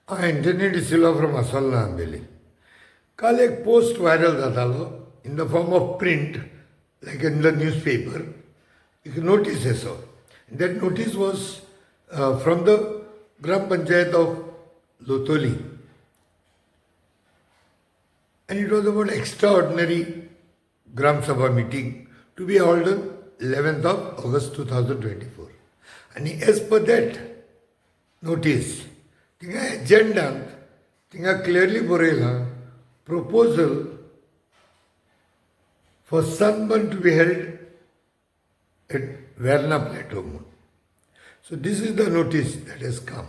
Anthony D'Silva from Asalna Ambeli. काल एक post viral जातालो in the form of print, like in the newspaper. एक notice असो. That notice was from the Gram Panchayat of Lotoli. And it was about extraordinary Gram Sabha meeting to be held on 11th of August 2024. And as per that notice, थिंगा एजेंडांत थिंगा clearly बरयलां proposal for sunburn to be held at Verna Plateau. So this is the notice that has come.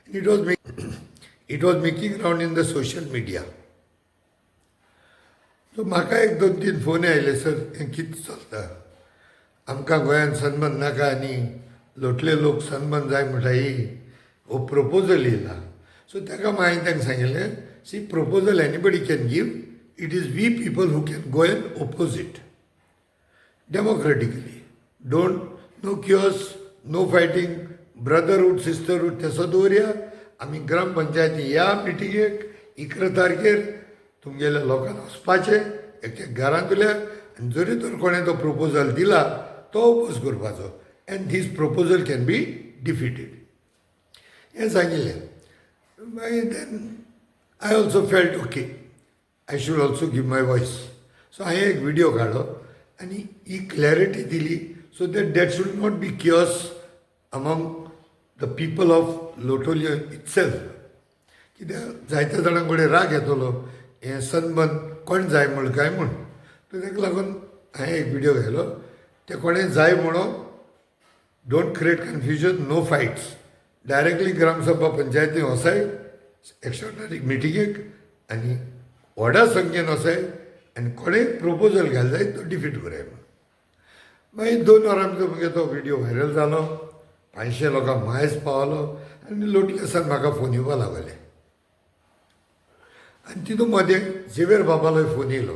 And it was making round in the social media. So म्हाका एक दोन तीन phone आयले sir हें कितें चलता आमकां गोंयांत सनबर्न नाका आनी लोटले लोक सनबर्न जाय म्हणटा ही हो प्रपोजल येयला सो ताका हांवें तांकां सांगिल्लें see proposal anybody can give it is we people who can go and oppose it democratically don't no queries no fighting brotherhood sisterhood तेसो दवरया आमी ग्राम पंचायती या मिटिंगेक 11 तारखेर तुमगेल्या लोकांक वचपाचें एक घरांतल्या आनी जरी तर कोणें तो प्रपोजल दिला तो ओपोज करपाचो and this proposal can be defeated हें सांगिल्लें मागीर then I also felt okay I should also give my voice so हांवें एक विडियो काडलो आनी ही क्लॅरिटी दिली so that that should not be queries among the people of Loutolim itself कित्याक जायत्या जाणां कडेन राग येतलो हें सनबर्न कोण जाय म्हण काय म्हूण सो ताका लागून हांवें एक विडियो घालो ते कोणें जाय म्हणून don't create confusion no fights directly gram sabha पंचायती वसाय एक्स्ट्रॉर्डनरी मिटिंगेक आनी व्हडा संख्येन वसाय आनी कोणेंय प्रपोजल घाल जाय तो डिफीट कराय मागीर 2 वरां भितर मुगे तो विडियो व्हायरल जालो 500 लोकांक मायज पावलो आनी लोटले सान म्हाका फोन येवपा लागले आनी तितून मदें झेवियर बाबालोय फोन येयलो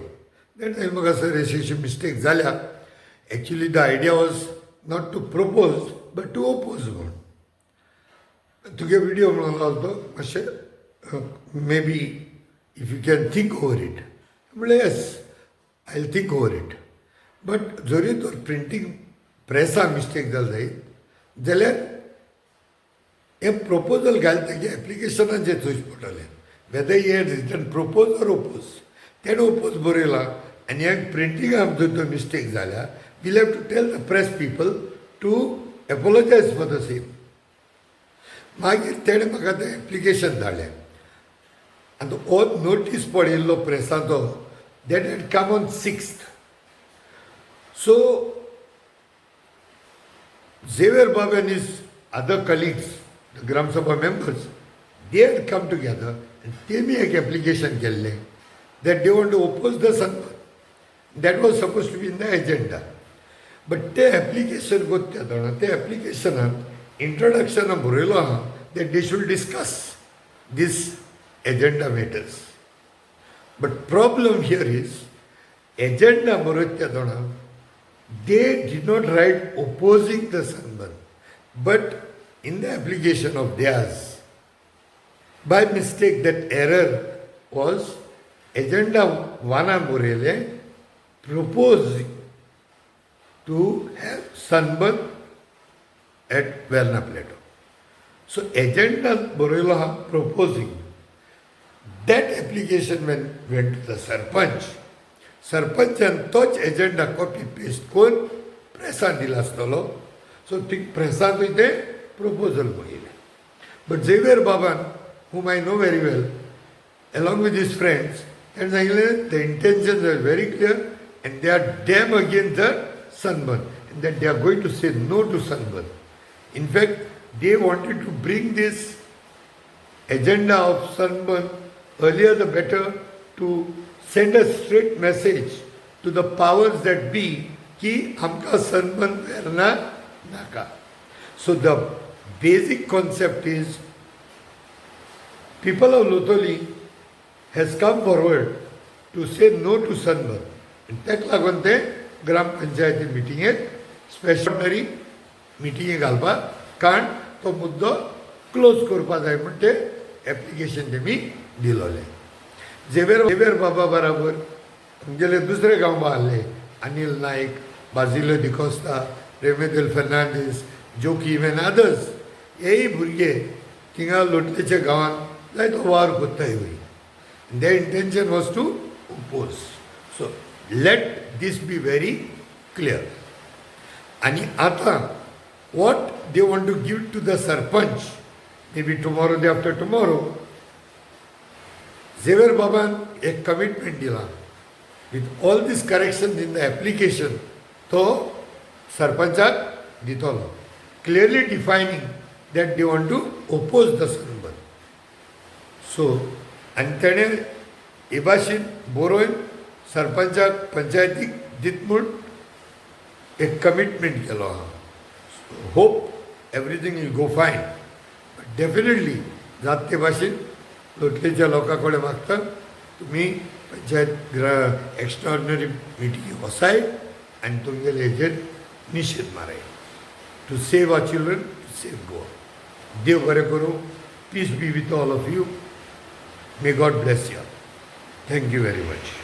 देट हांवें म्हाका सर अशी मिस्टेक जाल्या actually the idea was not to propose but to oppose म्हूण तुगे विडियो म्हणून लागलो तो मातशें maybe if you can think over it म्हणलें yes I will think over it but जरी तर प्रिंटींग प्रेसा मिस्टेक जाल जायत जाल्यार हें प्रपोजल घाल तेगे एप्लिकेशनाचेर चोयच पडटलें whether he had written propose or oppose तेणें ओपोज बरयलां आनी ह्या प्रिंटिंगाक जर तो मिस्टेक जाल्या we'll have to tell the press people to apologise for the same मागीर तेणें म्हाका तें एप्लिकेशन धाडलें आनी हो नोटीस पडिल्लो प्रेसाचो that had come on 6th so Xavier Bab and his other colleagues the gram sabha members they had come together आनी तेमी एक एप्लिकेशन केल्लें that they want to oppose the Sunburn that was suppose to be in the agenda but तें application कोत्ता जाणा ते एप्लिकेशनांत इंट्रोडक्शनान बरयलो आहा that they should discuss this agenda matters but problem here is agenda बरयता जाणा they did not right opposing the Sunburn but in the application of theirs by mistake that error was agenda 1 बरयलें propose to have sunburn at Verna Plateau. So agenda बरयलो हा proposing. That application went to the sarpanch. सरपंचान तोच agenda copy paste करून प्रेसान दिला आसतलो सो ती प्रेसांतूय तें proposal बरयलें but Xavier बाबान whom I know very well along with his friends and सांगिल्लें the intentions are very clear and they are damn against the sunburn and that they are going to say no to sunburn. In fact, they wanted to bring this agenda of sunburn earlier the better to send a straight message to the powers that be ki amka sunburn verna naka. So the basic concept is people of Lotoli has come forward to say no to sunburn. And ताका लागून ते ग्राम पंचायती मिटिंगेक special मिटिंगे घालपाक कारण तो मुद्दो close करपा जाय म्हण ते एप्लिकेशन तेमी दिलोलें. झेवियर बाबा बराबर आमगेले दुसरे गांव आहले, अनिल नायक, बाजिलो डिकोस्ता, रेमेदेल फर्नांडीस, जोकीम एंड अदर्स. हेय भुरगे थिंगा लोटलेच्या गांवांत जायतो वार कोत्ताय वय. Their intention was to oppose. So let this be very clear. And आता what they want to give to the sarpanch, maybe tomorrow, day after tomorrow, Xavier Baban एक commitment दिला. With all these corrections in the application, तो सरपंचाक दितलो. Clearly defining that they want to oppose the sunburn. So, आनी तेणें हे भाशेन बरोवन सरपंचाक पंचायतीक दित म्हूण एक कमिटमेंट केलो आहा. Hope everything will go fine. But definitely जात ते भाशेन लोटलेच्या लोकां कडेन मागता तुमी पंचायत एक्स्ट्राऑर्डिनरी मिटींग वसाय आनी तुमगेले हेजेर निशेध माराय. To save our children, to save Goa. देव बरें करूं. Peace be with all of you. May God bless you. Thank you very much.